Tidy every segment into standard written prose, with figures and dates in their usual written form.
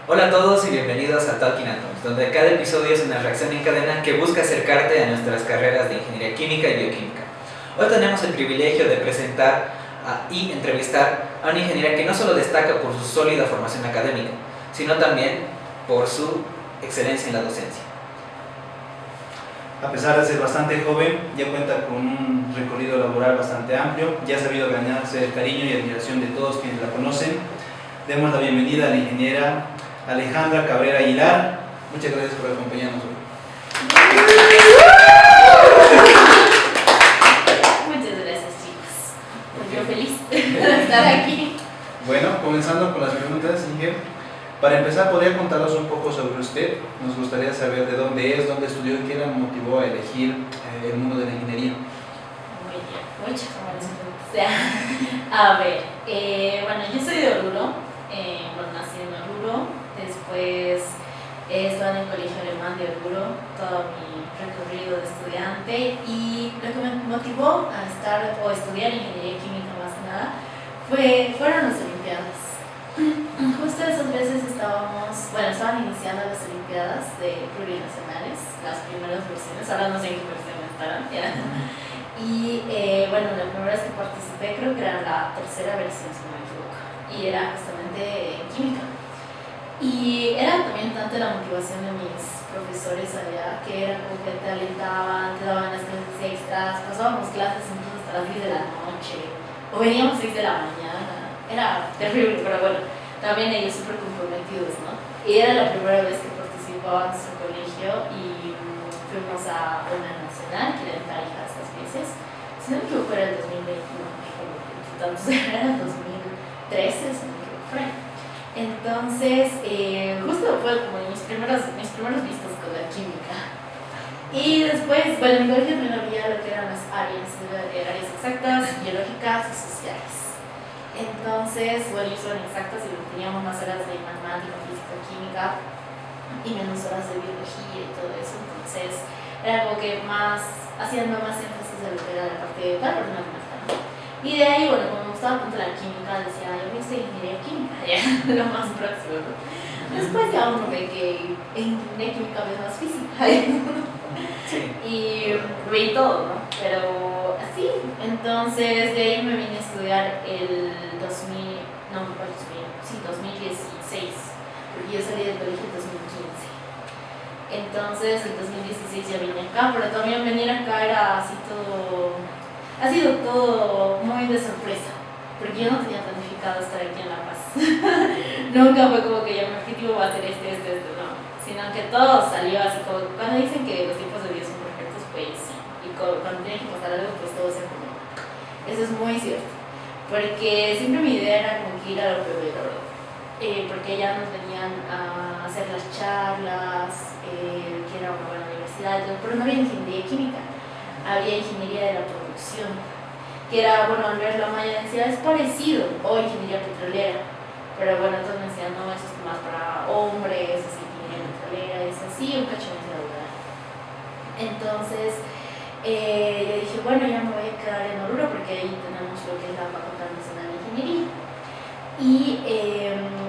Hola a todos y bienvenidos a Talking Atoms, donde cada episodio es una reacción en cadena que busca acercarte a nuestras carreras de ingeniería química y bioquímica. Hoy tenemos el privilegio de presentar y entrevistar a una ingeniera que no solo destaca por su sólida formación académica, sino también por su excelencia en la docencia. A pesar de ser bastante joven, ya cuenta con un recorrido laboral bastante amplio, ya ha sabido ganarse el cariño y admiración de todos quienes la conocen. Demos la bienvenida a la ingeniera Alejandra Cabrera Aguilar. Muchas gracias por acompañarnos hoy. Muchas gracias, chicos. Yo feliz de estar aquí. Bueno, comenzando con las preguntas, Inge. Para empezar, ¿podría contarnos un poco sobre usted? Nos gustaría saber de dónde es, dónde estudió y qué la motivó a elegir el mundo de la ingeniería. Muy bien, muchas buenas preguntas. A ver, bueno, yo soy de Oruro, nací en Oruro, después estaba en el colegio alemán de Oruro, todo mi recorrido de estudiante, y lo que me motivó a estudiar ingeniería química más que nada fueron las Olimpiadas. Justo esas veces estaban iniciando las Olimpiadas de plurinacionales, las primeras versiones, ahora no sé en qué versión estarán, y bueno, la primera vez que participé creo que era la tercera versión, si no me equivoco, y era justamente en química. Y era también tanto la motivación de mis profesores allá, que era como que te alentaban, te daban las clases extras, pasábamos clases incluso hasta las 10 de la noche, o veníamos 6 de la mañana. Era terrible, pero bueno, también ellos súper comprometidos, ¿no? Y era la primera vez que participaba en su colegio y fuimos a una nacional, que era en Tarija esas veces. Si no me equivoco era el 2021, entonces era el 2013, si no me equivoco, por ahí. Entonces, justo fue como mis primeros vistos con la química. Y después, bueno, en mi colegio también había lo que eran las áreas exactas, biológicas y sociales. Entonces, bueno, yo soy exactas y teníamos más horas de matemática, física, química y menos horas de biología y todo eso. Entonces, era como que haciendo más énfasis en lo que era la parte de matemática, ¿no? Y de ahí, bueno, como me gustaba tanto la química, decía, yo voy a estudiar ingeniería química, ya, lo más próximo, ¿no? Después ya uno ve que en ingeniería química ves más física, Sí. y veí todo, ¿no? Pero así, entonces de ahí me vine a estudiar el 2016, porque yo salí del colegio en 2015. Entonces en 2016 ya vine acá, pero también venir acá ha sido todo muy de sorpresa, porque yo no tenía planificado estar aquí en La Paz. Nunca fue como que ya mi objetivo va a ser este, no, sino que todo salió así como, cuando dicen que los tiempos de Dios son perfectos, pues sí, y cuando tiene que pasar algo, pues todo se acomoda. Eso es muy cierto, porque siempre mi idea era como que ir a lo primero, porque ya nos venían a hacer las charlas, que era una buena universidad, pero no había ingeniería química, había ingeniería de la producción, que era, bueno, al ver la malla decía, es parecido, o ingeniería petrolera, pero bueno, entonces me decían, no, eso es más para hombres, es ingeniería petrolera, es así, un cacho de lugar. Entonces, yo dije, bueno, ya me voy a quedar en Oruro, porque ahí tenemos lo que es la Facultad Nacional de Ingeniería. Y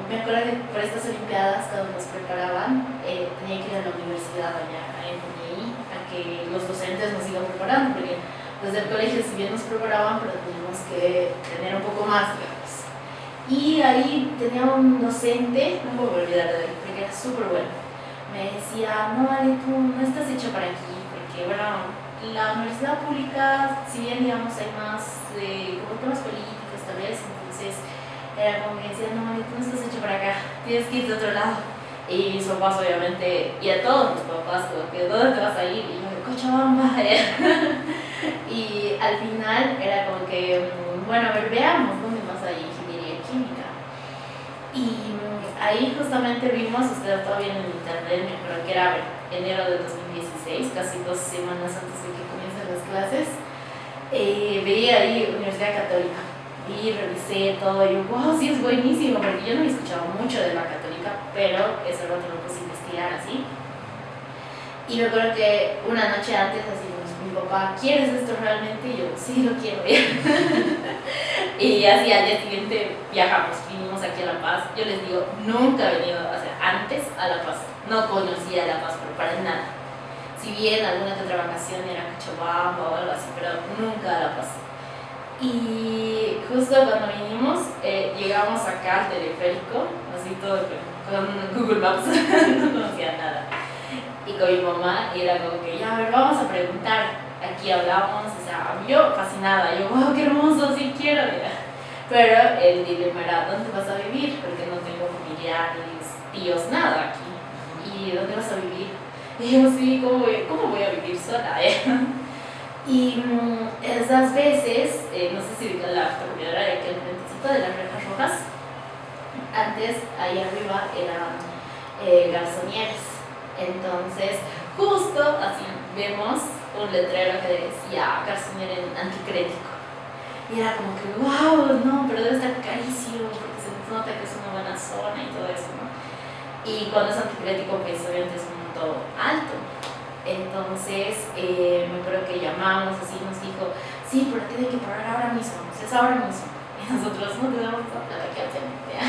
me acuerdo que por estas Olimpiadas, cuando nos preparaban, tenía que ir a la universidad allá en UNI, a que los docentes nos iban preparando, porque desde el colegio si bien nos preparaban, pero teníamos que tener un poco más, digamos. Y ahí tenía un docente, no me voy a olvidar de él, porque era súper bueno. Me decía, no, Ale, tú no estás hecho para aquí, porque bueno, la universidad pública, si bien digamos hay más como temas políticos tal vez, entonces era como que decía, no, Ale, tú no estás hecho para acá, tienes que ir de otro lado. Y mis papás obviamente, y a todos mis papás, como que ¿dónde te vas a ir? Y yo, de Cochabamba. Y al final era como que, bueno, a ver, veamos dónde más hay ingeniería química. Y ahí justamente vimos, ustedes todavía en el internet, me acuerdo que era enero de 2016, casi 2 semanas antes de que comiencen las clases, veía ahí Universidad Católica. Y revisé todo y yo, wow, sí es buenísimo, porque yo no había escuchado mucho de la católica, pero ese rato lo puse a investigar así. Y me acuerdo que una noche antes, así, mi papá, ¿quieres esto realmente? Y yo, sí, lo quiero. Y así al día siguiente viajamos, vinimos venimos aquí a La Paz, yo les digo, nunca he venido, o sea, antes a La Paz, no conocía La Paz, pero para nada. Si bien alguna que otra vacación era a Cochabamba o algo así, pero nunca a La Paz. Y justo cuando vinimos, llegamos acá al teleférico, así todo con Google Maps, no conocía nada. Y con mi mamá, y era como que, ya, a ver, vamos a preguntar. Aquí hablamos, o sea, yo fascinada, yo, wow, qué hermoso, sí quiero, mira. Pero el dilema era, ¿dónde vas a vivir? Porque no tengo familiares, tíos, nada aquí. ¿Y dónde vas a vivir? Y yo, sí, ¿cómo voy a vivir sola? Y esas veces, no sé si viste la fotografía de aquel frentecito de las rejas rojas, antes ahí arriba eran garzonieres. Entonces, justo así vemos un letrero que decía garzonier en anticrético. Y era como que, wow, no, pero debe estar carísimo porque se nota que es una buena zona y todo eso, ¿no? Y cuando es anticrético, pues obviamente es un monto alto. Entonces, me acuerdo que llamamos así, nos dijo, sí, pero tiene que pagar ahora mismo, o sea, es ahora mismo. Y nosotros no tenemos esa plata que hacemos, ¿ya?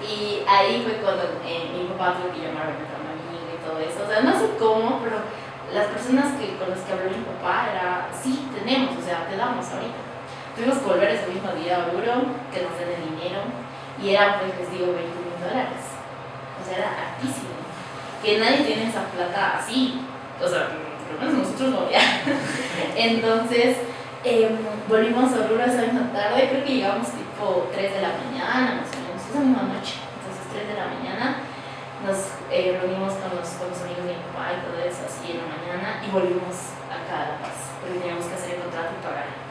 Y ahí fue cuando mi papá tuvo que llamar a nuestra amiga y todo eso. O sea, no sé cómo, pero las personas con las que habló mi papá era, sí, tenemos, o sea, te damos ahorita. Tuvimos que volver ese mismo día a Oruro, que nos den el dinero, y era, pues les digo, $20,000. O sea, era altísimo. Que nadie tiene esa plata así, o sea, por lo menos nosotros no, ya. Entonces, volvimos a Oruro esa misma tarde, creo que llegamos tipo 3 de la mañana, más o menos, esa misma noche. Entonces, 3 de la mañana, nos reunimos con los amigos de mi papá y todo eso, así en la mañana, y volvimos acá a La Paz, porque teníamos que hacer el contrato y pagar.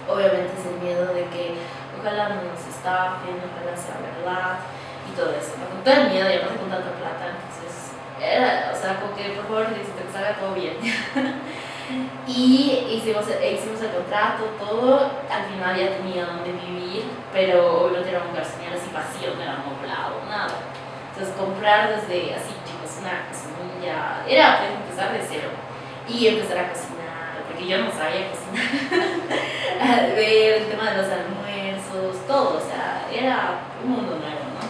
Obviamente es el miedo de que ojalá no nos estafen, ojalá sea verdad y todo eso, ¿no? Con todo el miedo, y además con tanta plata, entonces era, o sea, como que por favor que salga todo bien. Y hicimos el contrato, todo, al final ya tenía donde vivir, pero obviamente era un garzonier así vacío, no era amoblado, nada. Entonces comprar desde así, chicos, una cocinilla, era pues, empezar de cero y empezar a cocinar, porque yo no sabía cocinar. Ver el tema de los almuerzos, todo, o sea, era un mundo nuevo, ¿no?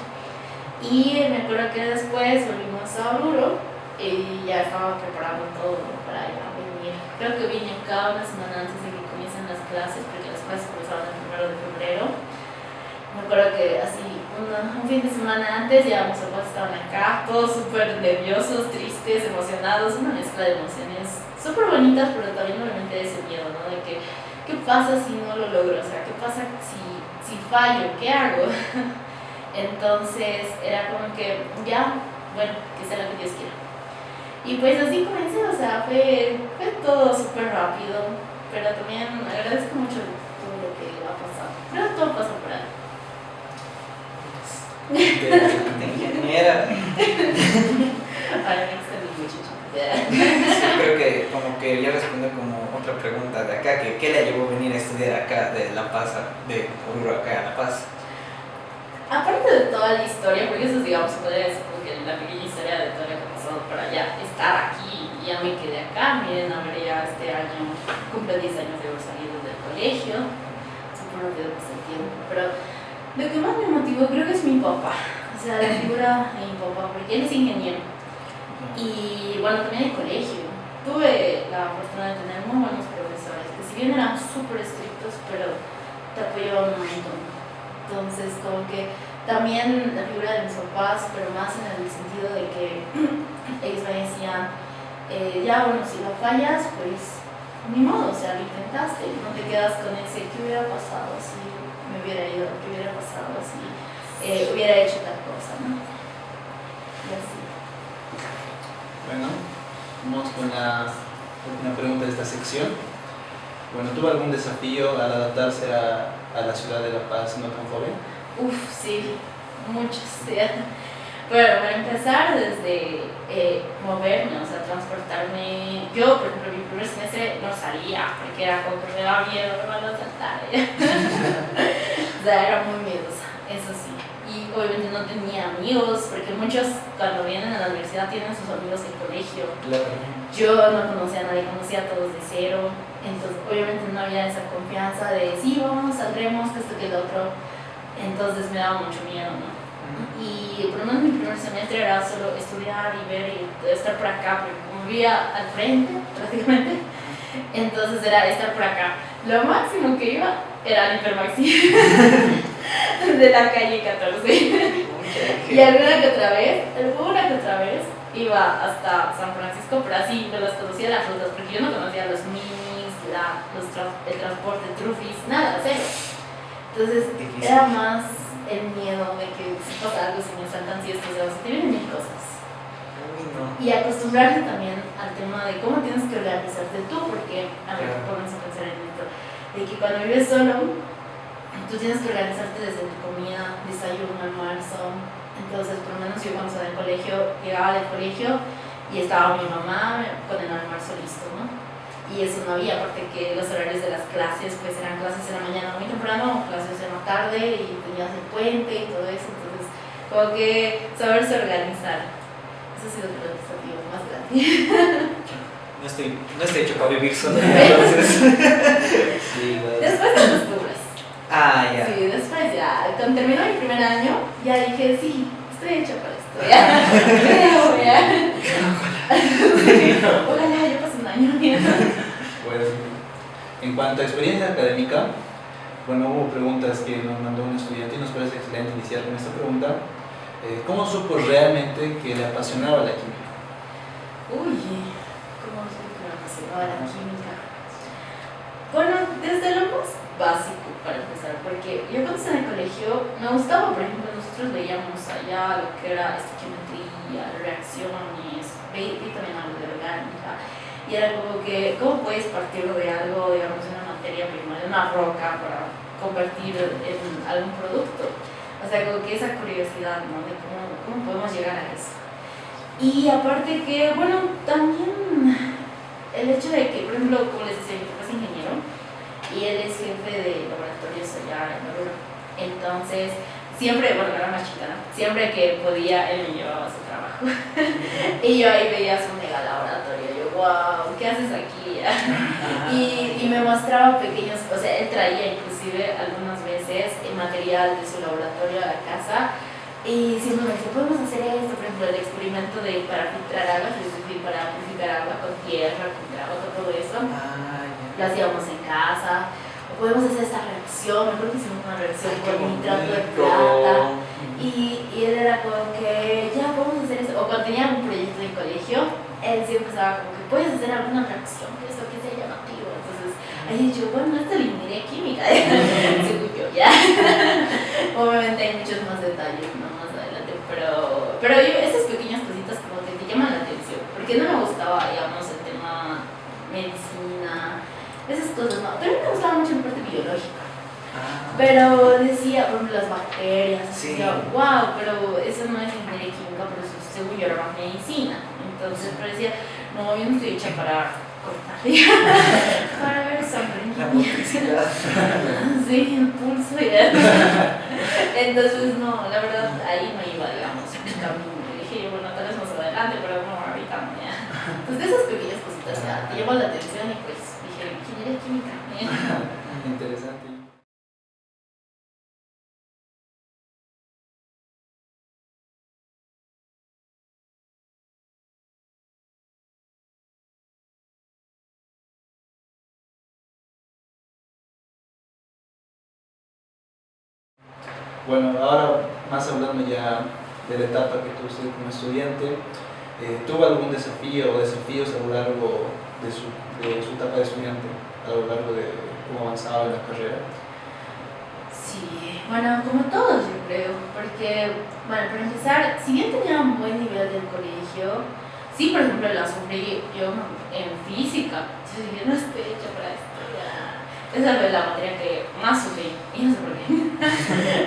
Y me acuerdo que después volvimos a Oruro y ya estaba preparando todo para ya venir. Creo que vine acá una semana antes de que comiencen las clases, porque las clases comenzaban el 1 de febrero. Me acuerdo que así, un fin de semana antes ya mis papás estaban acá, todos súper nerviosos, tristes, emocionados, una mezcla de emociones súper bonitas, pero también obviamente ese miedo, ¿no? De que, ¿qué pasa si no lo logro? O sea, ¿qué pasa si fallo? ¿Qué hago? Entonces era como que, ya, bueno, que sea lo que Dios quiera. Y pues así comencé, o sea, fue todo súper rápido, pero también agradezco mucho todo lo que ha pasado. Pero todo pasó por algo. De ingeniera. Ay, me extendí mucho. Sí, creo que como que ya respondo como otra pregunta de acá, que ¿qué le llevó a venir a estudiar acá de La Paz, de Oruro acá a La Paz? Aparte de toda la historia, porque eso digamos podría decir como que la pequeña historia de todo lo que ha pasado para ya estar aquí, ya me quedé acá, miren, a ver, ya este año cumple 10 años de haber salido del colegio, supongo que pasa el tiempo, pero lo que más me motivó creo que es mi papá, o sea, la figura de mi papá, porque él es ingeniero. Y bueno, también el colegio. Tuve la fortuna de tener muy buenos profesores, que si bien eran súper estrictos, pero te apoyaban un montón. Entonces, como que también la figura de mis papás, pero más en el sentido de que ellos me decían, ya bueno, si lo fallas, pues ni modo, o sea, lo intentaste, no te quedas con ese, ¿qué hubiera pasado si me hubiera ido? ¿Qué hubiera pasado si hubiera hecho tal cosa, ¿no? Y así. Bueno, vamos con la última pregunta de esta sección. Bueno, ¿tuvo algún desafío al adaptarse a la ciudad de La Paz no tan joven? Uf, sí, muchos, sí. Bueno, para empezar, desde moverme, o sea, transportarme. Yo, por ejemplo, mi primer semestre no salía, porque era como que me daba miedo, me van a saltar. O sea, era muy miedosa, eso sí. Y obviamente no tenía amigos, porque muchos cuando vienen a la universidad tienen sus amigos del colegio. Claro. Yo no conocía a nadie, conocía a todos de cero. Entonces, obviamente no había esa confianza de sí, vamos, saldremos, que esto, que el otro. entonces me daba mucho miedo, ¿no? Y por lo menos mi primer semestre era solo estudiar y ver y estar por acá, porque como vivía al frente prácticamente, entonces era estar por acá. Lo máximo que iba era al Hipermaxi de la calle 14. Y alguna que otra vez iba hasta San Francisco, pero así no las conocía las rutas, porque yo no conocía los minis, el transporte, trufis, nada, cero. Entonces difícil. era más el miedo de que si pasa algo, si me saltan siestas, o si te vienen mil cosas. Uy, no. Y acostumbrarse también al tema de cómo tienes que organizarte tú, porque, a ver, Claro. ponemos a pensar en esto, de que cuando vives solo, tú tienes que organizarte desde tu comida, desayuno, almuerzo. Entonces, por lo menos yo cuando estaba en el colegio, llegaba del colegio y estaba mi mamá con el almuerzo listo, ¿no? Y eso no había, aparte que los horarios de las clases, pues eran clases en la mañana muy temprano, clases en la tarde y tenías el puente y todo eso. Entonces, como que saberse organizar. Eso ha sido el desafío más grande. No estoy hecho para vivir solo. Entonces. Sí, bueno. Después te acostumbras. Ah, ya. Sí, después ya. Cuando terminó mi primer año, ya dije, sí, estoy hecha para esto. Ya. Sí, ojalá yo pase un año. Pues, en cuanto a experiencia académica, bueno, hubo preguntas que nos mandó un estudiante y nos parece excelente iniciar con esta pregunta. ¿Cómo supo realmente que le apasionaba la química? Uy, ¿cómo sé que me apasionaba la química? Bueno, desde lo más básico para empezar, porque yo cuando estaba en el colegio me gustaba, por ejemplo, nosotros veíamos allá lo que era estequiometría, reacciones, vi también algo de orgánica, y era como que, ¿cómo puedes partir de algo, digamos, de una materia prima, de una roca, para convertir en algún producto? O sea, como que esa curiosidad, ¿no? De cómo podemos llegar a eso. Y aparte que, bueno, también el hecho de que, por ejemplo, como les decía, mi papá es ingeniero y él es jefe de laboratorios allá en Oruro. Entonces, siempre, bueno, era más chica, ¿no? Siempre que podía, él me llevaba a su trabajo. Y yo ahí veía su mega laboratorio. Yo, wow, ¿qué haces aquí? Y me mostraba pequeños, o sea, él traía inclusive algunas veces el material de su laboratorio a la casa. Y siempre me decía, podemos hacer esto, por ejemplo, el experimento para filtrar agua, es decir, para purificar agua con tierra, con agua, con todo eso. Ah, ya. Lo hacíamos en casa. O podemos hacer esta reacción, me acuerdo que hicimos una reacción con nitrato de plata. Y él era como que, ya podemos hacer eso. O cuando tenía un proyecto de colegio, él siempre estaba como que, puedes hacer alguna reacción, que esto que sea llamativo. Entonces, ahí yo, bueno, esto es la ingeniería química. Según yo, ya. Obviamente hay muchos más detalles, ¿no? Más adelante. Pero esas pequeñas cositas como que te llaman la atención. Porque no me gustaba, digamos, el tema medicina, esas cosas, ¿no? También me gustaba mucho la parte biológica. Pero decía, por ejemplo, las bacterias, Sí. decía, wow, pero eso no es ingeniería química, pero eso según yo era más medicina. Entonces, pero decía, no, yo no estoy hecha para cortar, para ver sangre. La motricidad. Sí, el pulso ya. Entonces, no, la verdad, ahí no iba, digamos, en mi camino. Y dije yo, bueno, tal vez más adelante, pero no, ahorita no, ya. Entonces, esas pequeñas cositas ya te llaman la atención y pues dije, ingeniería química. Interesante. Bueno, ahora más hablando ya de la etapa que tuvo usted como estudiante, ¿tuvo algún desafío o desafíos a lo largo de su etapa de estudiante, a lo largo de cómo avanzaba en la carrera? Sí, bueno, como todos yo creo, porque, bueno, para empezar, si bien tenía un buen nivel del colegio, sí, por ejemplo, la sufrí yo en física, yo dije, no estoy hecha para esto, ya. Esa fue la materia que más sufrí, y no sé por qué,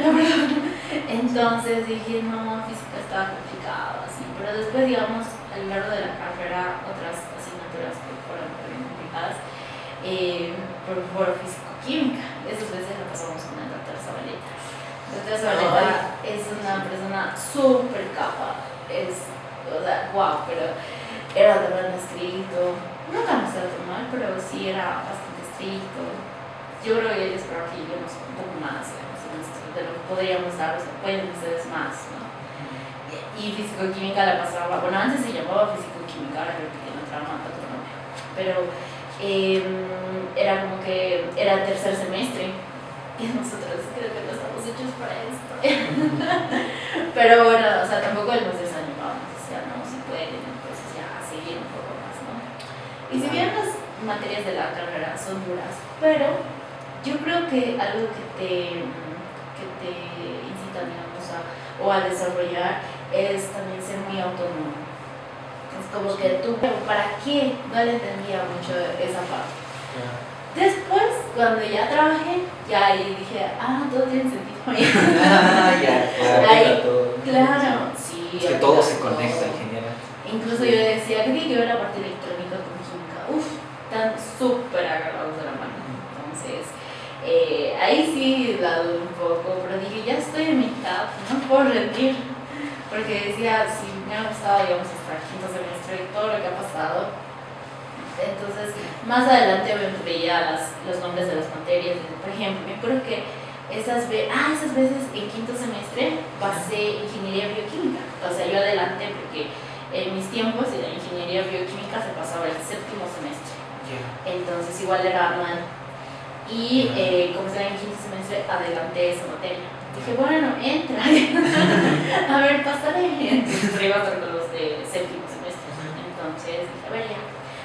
la verdad. Entonces dije, no, física estaba complicada, así, pero después, digamos, a lo largo de la carrera, otras asignaturas que fueron también complicadas, por físico-química, esas veces lo pasamos con el doctor Zabaleta. El doctor Zabaleta es una persona súper capa, o sea, wow, pero era de verdad escrito, nunca nos trató mal, pero sí era bastante estricto. Yo creo que él esperaba que lleguemos un poco más, digamos, en nuestro de lo que podríamos dar, o sea, pueden ustedes más, ¿no? Y físico-química la pasaba, bueno, antes se llamaba físico-química, ahora creo que tiene otra otro nombre, pero era como que era tercer semestre y nosotros creo que no estamos hechos para esto. Pero bueno, o sea, tampoco nos desanimábamos, o sea, no, si pueden, entonces ya seguir un poco más, ¿no? Y si bien las materias de la carrera son duras, pero yo creo que algo que te incita, digamos, o a desarrollar es también ser muy autónomo. Es como que tú, ¿para qué? No le entendía mucho esa parte. Después, cuando ya trabajé, ya ahí dije, todo tiene sentido. Ya, Ahí, todo. claro, sí. Es que todo se conecta, ingeniera. Incluso yo decía, ¿qué tiene que ver la parte electrónica con química? Están súper agarrados de la mano. Entonces, ahí sí la dudé un poco, pero dije, ya estoy en mitad, no puedo rendir. Porque decía, si me ha gustado, digamos, hasta el quinto semestre, todo lo que ha pasado. Entonces, más adelante veía los nombres de las materias. Por ejemplo, me acuerdo que esas veces en quinto semestre pasé ingeniería bioquímica. O sea, yo adelanté porque en mis tiempos la ingeniería bioquímica se pasaba el séptimo semestre. Entonces, igual era anual. Y como estaba en quinto semestre, adelanté esa materia. Dije, bueno, entra. A ver, pasaré. Entonces, iba a estar con los de séptimo semestre. Entonces, dije, a ver, ya.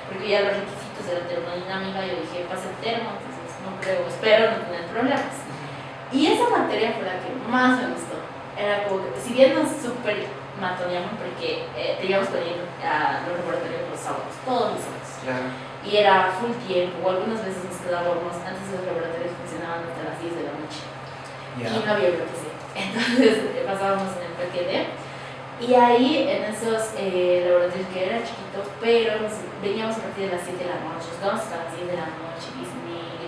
Porque ya los requisitos de la termodinámica, yo dije, pase el termo, entonces no creo, espero no tener problemas. Y esa materia fue la que más me gustó. Era como que, si bien nos súper matoneamos, porque teníamos que ir a los laboratorios los sábados, todos los sábados. Claro. Y era full tiempo, o algunas veces nos quedábamos, antes los laboratorios funcionaban hasta las 10 de la noche. Y no había bloque C. Entonces pasábamos en el PQD. Y ahí, en esos laboratorios que era chiquito, pero veníamos a partir de las 7 de la noche, estábamos hasta las 10 de la noche,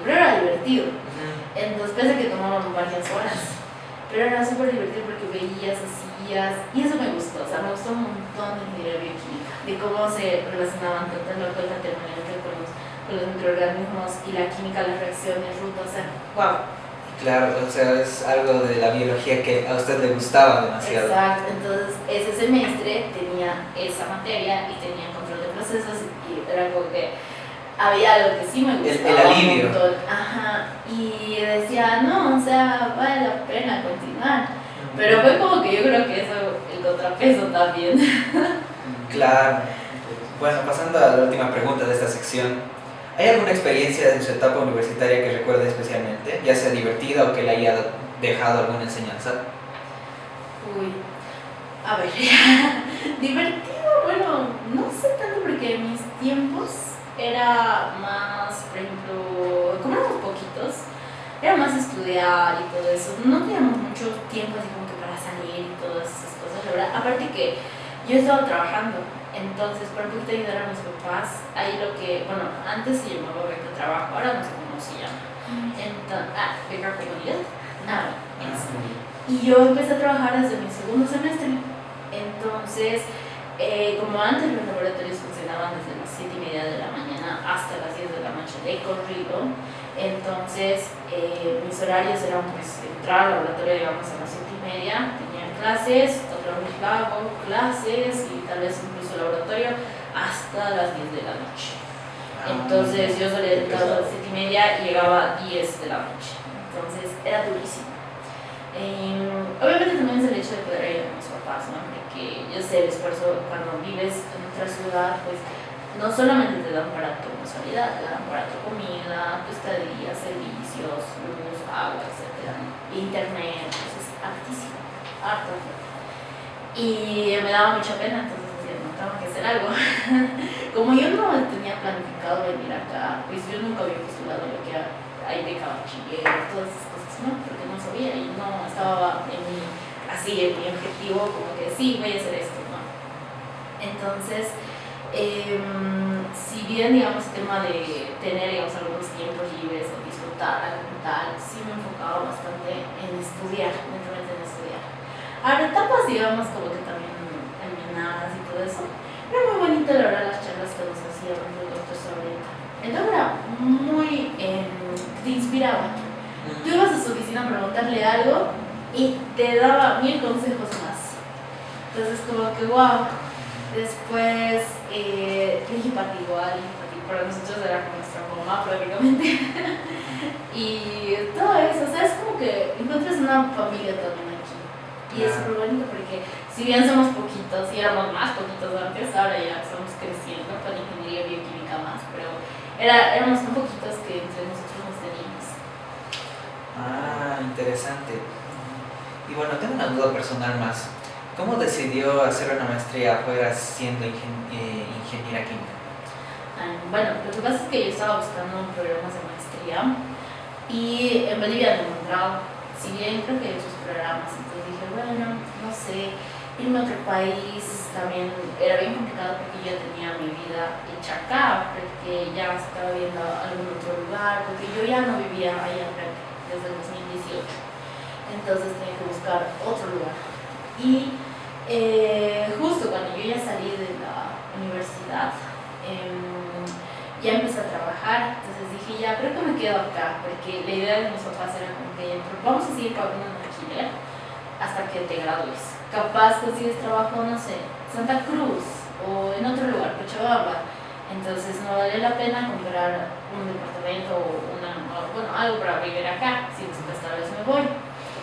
pero era divertido. Entonces, pese a que tomábamos varias horas, pero era súper divertido porque veías, hacías, y eso me gustó, o sea, me gustó un montón de ingeniería bioquímica, de cómo se relacionaban tanto la termodinámica con los microorganismos y la química, las reacciones, rutas, o sea, wow. Claro, o sea, es algo de la biología que a usted le gustaba demasiado. Exacto, entonces ese semestre tenía esa materia y tenía control de procesos y era algo que había algo que sí me gustaba. El alivio. Un montón. Ajá, y decía, no, o sea, vale la pena continuar. Pero fue como que yo creo que eso, el contrapeso también. Claro. Bueno, pasando a la última pregunta de esta sección. ¿Hay alguna experiencia en su etapa universitaria que recuerde especialmente, ya sea divertida o que le haya dejado alguna enseñanza? Uy, a ver, divertido, bueno, no sé tanto porque en mis tiempos era más, por ejemplo, como éramos poquitos, era más estudiar y todo eso, no teníamos mucho tiempo así como que para salir y todas esas cosas, la verdad, aparte que yo estaba trabajando. Entonces, para poder ayudar a mis papás, ahí lo que, bueno, antes se llamaba beca trabajo, ahora no sé cómo se llama. Entonces, beca comunidad, nada. Y yo empecé a trabajar desde mi segundo semestre. Entonces, como antes los laboratorios funcionaban desde las 7:30 de la mañana hasta las 10 de la noche de corrido, entonces mis horarios eran pues entrar al laboratorio, digamos, a las 7:30, tenía clases, otra vez lago, clases y tal vez incluso laboratorio hasta las 10 de la noche. Entonces yo solía entrar a las 7:30 y llegaba a 10 de la noche. Entonces era durísimo. Obviamente también es el hecho de poder ayudar a mis papás, ¿no? Porque yo sé el esfuerzo cuando vives en otra ciudad, pues no solamente te dan para tu mensualidad, te dan para tu comida, tu estadía, servicios, luz, agua, etc. Internet, pues es altísimo, harto. Y me daba mucha pena, entonces decía, no, tengo que hacer algo. Como yo no tenía planificado venir acá, pues yo nunca había postulado lo que hay beca bachiller, todas esas cosas, ¿no? Porque no sabía y no estaba en mi objetivo, como que sí, voy a hacer esto, ¿no? Entonces, si bien, digamos, el tema de tener, digamos, algunos tiempos libres o disfrutar algo tal, sí me enfocaba bastante en estudiar, netamente en estudiar. Ahora, etapas, digamos, como que también terminadas y todo eso, era muy bonito, la verdad, las charlas que nos hacía el doctor Sabrina. El doctor era muy, te inspiraba. Tú ibas a su oficina a preguntarle algo y te daba 1000 consejos más. Entonces como que wow. Después dije Pati igual, Pati para nosotros era como nuestra mamá prácticamente. Y todo eso, o sea, es como que encuentras una familia también aquí. Y es súper bonito porque si bien somos poquitos, y éramos más poquitos antes, ahora ya estamos creciendo con ingeniería bioquímica más, pero éramos tan poquitos que entre nosotros nos teníamos. Ah, interesante. Y bueno, tengo una duda personal más. ¿Cómo decidió hacer una maestría afuera siendo ingeniera química? Bueno, lo que pasa es que yo estaba buscando programas de maestría y en Bolivia no encontraba, si bien creo que hay otros programas, entonces dije, bueno, no sé, irme a otro país también era bien complicado porque yo tenía mi vida hecha acá, porque ya estaba viendo algún otro lugar, porque yo ya no vivía allá desde el 2018, entonces tenía que buscar otro lugar. Y justo cuando yo ya salí de la universidad, ya empecé a trabajar, entonces dije, ya, creo que me quedo acá, porque la idea de mis papás era como que vamos a seguir pagando un alquiler hasta que te gradúes. Capaz consigues trabajo, no sé, Santa Cruz o en otro lugar, Cochabamba. Entonces no vale la pena comprar un departamento o algo para vivir acá, si después tal vez me voy.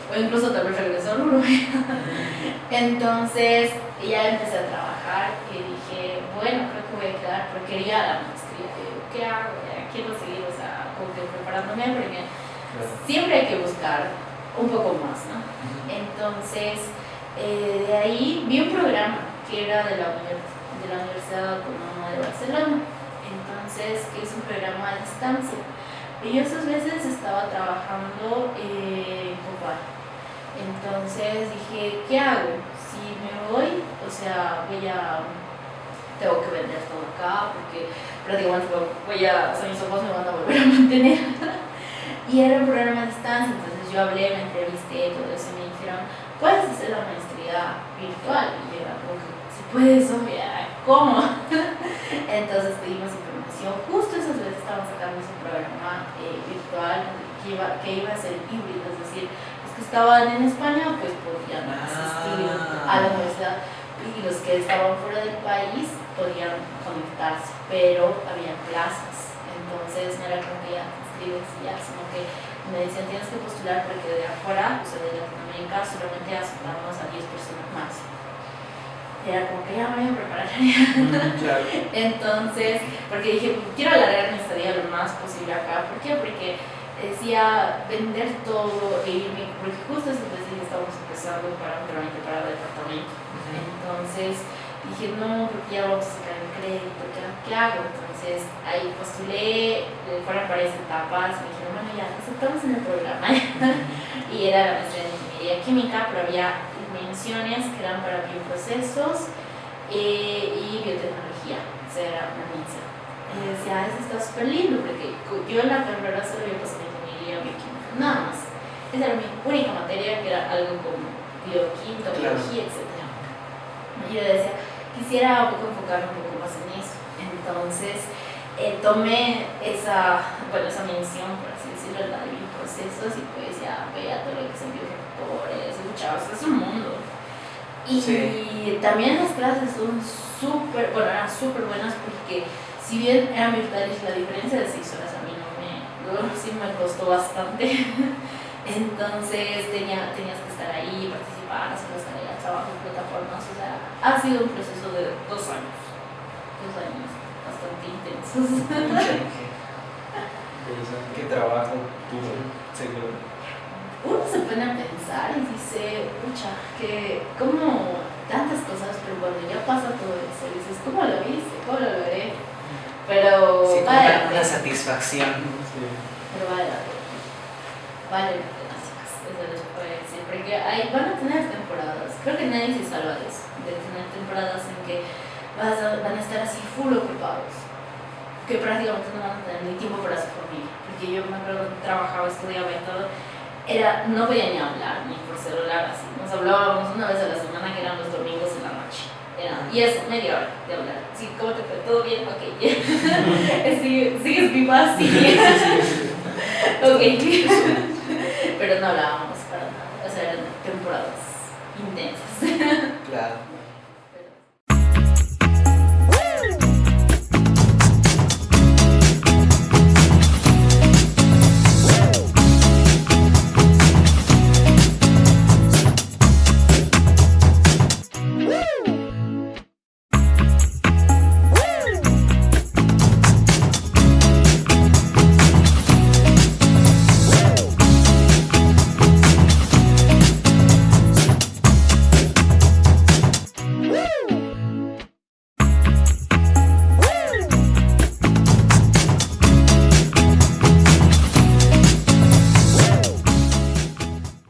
O incluso tal vez regreso al Uruguay. Entonces ya empecé a trabajar y dije, bueno, creo que voy a quedar, porque quería la maestría. ¿Qué hago? Ya quiero seguir, o sea, como que preparándome, porque siempre hay que buscar un poco más, ¿no? Entonces, de ahí vi un programa que era de la Universidad Autónoma de Barcelona, entonces, que es un programa a distancia. Y yo esas veces estaba trabajando en Copal. Entonces dije, ¿qué hago? Si me voy, o sea, tengo que vender todo acá porque prácticamente mis ojos me van a volver a mantener. Y era un programa a distancia, entonces yo hablé, me entrevisté, todo eso, y me dijeron, puedes hacer la maestría virtual. Y yo era como que, si puedes, Sofía, ¿cómo? Entonces pedimos información. Justo esas veces estaban sacando ese programa virtual que iba a ser híbrido, es decir, que estaban en España pues podían asistir a la universidad y los que estaban fuera del país podían conectarse, pero había plazas, entonces no era como que ya te inscribes y ya, sino que me decían tienes que postular porque de afuera, o sea de Latinoamérica, solamente aceptamos a 10 personas máximo. Y era como que ya me voy a preparar. Claro. Entonces, porque dije, quiero alargar mi estadía lo más posible acá. ¿Por qué? Porque decía vender todo e irme, porque justo esas veces estábamos empezando para un trámite para el departamento. Entonces dije, no, porque ya vamos a sacar el crédito, ¿qué hago? Entonces ahí postulé, fueron varias etapas, me dijeron, bueno, ya, aceptamos en el programa. Y era la maestría de ingeniería química, pero había menciones que eran para bioprocesos y biotecnología, o sea, era una mixta. Y decía, eso está súper lindo, porque yo en la carrera solo había pasado ingeniería bioquímica, nada más. Esa era mi única materia, que era algo como bioquímica, biología, etc. Y yo decía, quisiera enfocarme un poco más en eso. Entonces, tomé esa mención, por así decirlo, la de bioprocesos, y pues ya veía todo lo que son bioreactores, escuchaba, es un mundo. Y sí, también las clases son eran súper buenas porque si bien eran virtuales, la diferencia de 6 horas a mí sí me costó bastante. Entonces tenías que estar ahí, participar, hacer las tareas, trabajar en plataformas. O sea, ha sido un proceso de 2 años. 2 años bastante intensos. ¿Qué trabajo tuvo? Seguro. Uno se pone a pensar y dice, pucha, que como tantas cosas, pero cuando ya pasa todo eso, dices, ¿cómo lo hice? ¿Cómo lo logré? Pero sí, vale una satisfacción. Sí. Pero vale la pena. Vale la pena, chicas. Eso les puedo decir. Porque van a tener temporadas. Creo que nadie se salva de eso. De tener temporadas en que van a estar así full ocupados. Que prácticamente no van a tener ni tiempo para su familia. Porque yo me acuerdo que trabajaba, estudiaba y todo. No podía ni hablar, ni por celular así. Nos hablábamos una vez a la semana, que eran los domingos en la noche. Y eso, media hora de hablar. Sí, ¿cómo te fue? ¿Todo bien? Ok. ¿Sigues viva? Sí. Ok. Pero no hablábamos para nada. O sea, temporadas intensas. Claro.